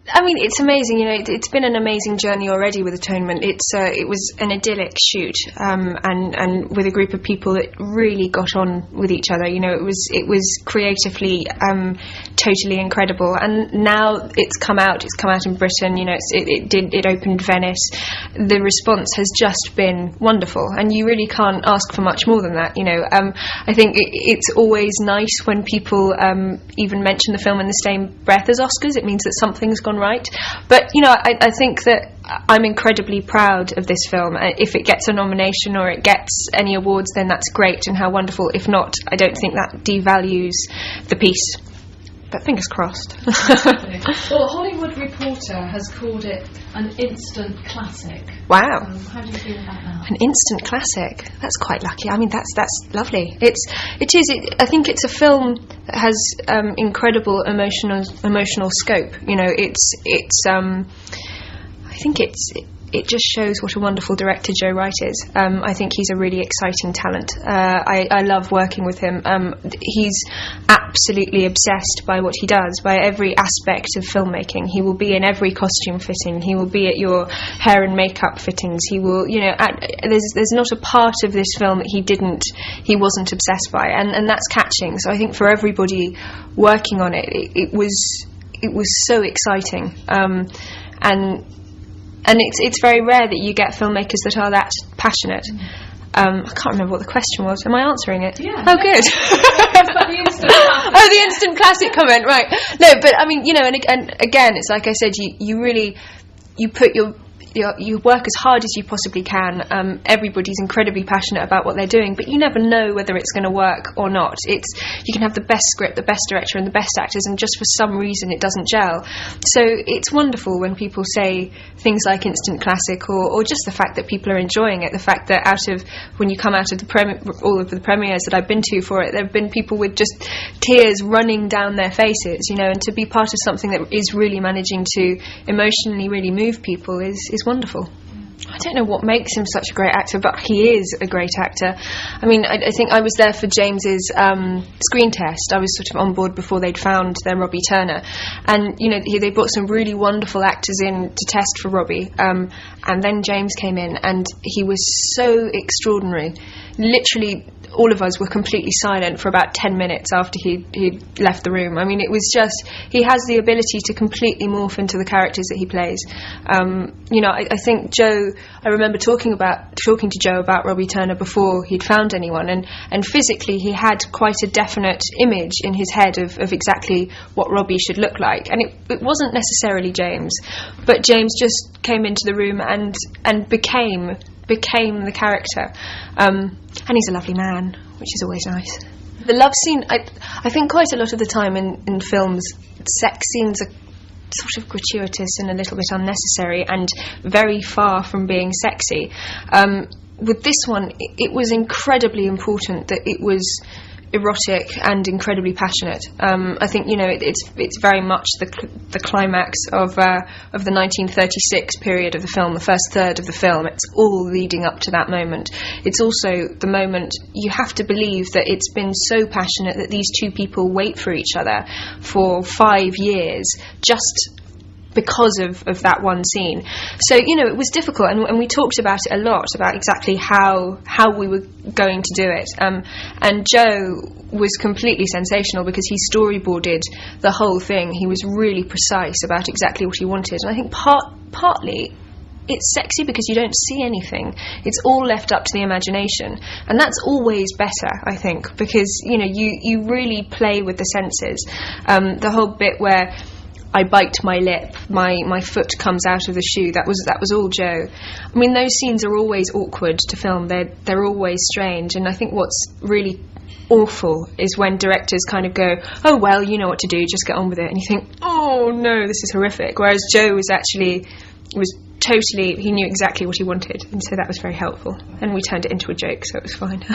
I mean, it's amazing. It's been an amazing journey already with Atonement. It was an idyllic shoot, and with a group of people that really got on with each other. It was creatively totally incredible. And now it's come out. It's come out in Britain. It opened Venice. The response has just been wonderful, and you really can't ask for much more than that. I think it's always nice when people even mention the film in the same breath as Oscars. It means that something's gone right. But I think that I'm incredibly proud of this film. If it gets a nomination or it gets any awards, then that's great, and how wonderful. If not, I don't think that devalues the piece. But fingers crossed. Well, Hollywood Reporter has called it an instant classic. Wow. How do you feel about that? An instant classic. That's quite lucky. I mean, that's lovely. It is. I think it's a film that has incredible emotional scope. I think it just shows what a wonderful director Joe Wright is. I think he's a really exciting talent. I love working with him. He's absolutely obsessed by what he does, by every aspect of filmmaking. He will be in every costume fitting. He will be at your hair and makeup fittings. He will, there's not a part of this film that he wasn't obsessed by, and that's catching. So I think for everybody working on it, it was so exciting. And it's very rare that you get filmmakers that are that passionate. I can't remember what the question was. Am I answering it? Yeah. Oh, good. The instant classic comment, right. No, but I mean, and again, it's like I said, you really put you work as hard as you possibly can. Everybody's incredibly passionate about what they're doing, but you never know whether it's going to work or not. You can have the best script, the best director, and the best actors, and just for some reason it doesn't gel. So it's wonderful when people say things like instant classic, or just the fact that people are enjoying it. The fact that when you come out of all of the premieres that I've been to for it, there have been people with just tears running down their faces, and to be part of something that is really managing to emotionally really move people is wonderful. I don't know what makes him such a great actor, but he is a great actor. I mean, I think I was there for James's screen test. I was sort of on board before they'd found their Robbie Turner, and they brought some really wonderful actors in to test for Robbie, and then James came in, and he was so extraordinary. Literally, all of us were completely silent for about 10 minutes after he'd left the room. I mean, it was just, he has the ability to completely morph into the characters that he plays. I think I remember talking to Joe about Robbie Turner before he'd found anyone, and physically he had quite a definite image in his head of exactly what Robbie should look like, and it wasn't necessarily James, but James just came into the room and became the character, and he's a lovely man, which is always nice. The love scene, I think quite a lot of the time in films, sex scenes are sort of gratuitous and a little bit unnecessary and very far from being sexy. With this one, it was incredibly important that it was erotic and incredibly passionate. I think it's very much the climax of the 1936 period of the film, the first third of the film. It's all leading up to that moment. It's also the moment you have to believe that it's been so passionate that these two people wait for each other for 5 years just because of that one scene. So it was difficult, and we talked about it a lot, about exactly how we were going to do it, and Joe was completely sensational because he storyboarded the whole thing. He was really precise about exactly what he wanted, and I think partly it's sexy because you don't see anything. It's all left up to the imagination, and that's always better, I think, because you really play with the senses. The whole bit where I bite my lip, my foot comes out of the shoe, that was all Joe. I mean, those scenes are always awkward to film. They're always strange, and I think what's really awful is when directors kind of go, oh well, you know what to do, just get on with it, and you think, oh no, this is horrific. Whereas Joe he knew exactly what he wanted, and so that was very helpful, and we turned it into a joke, so it was fine.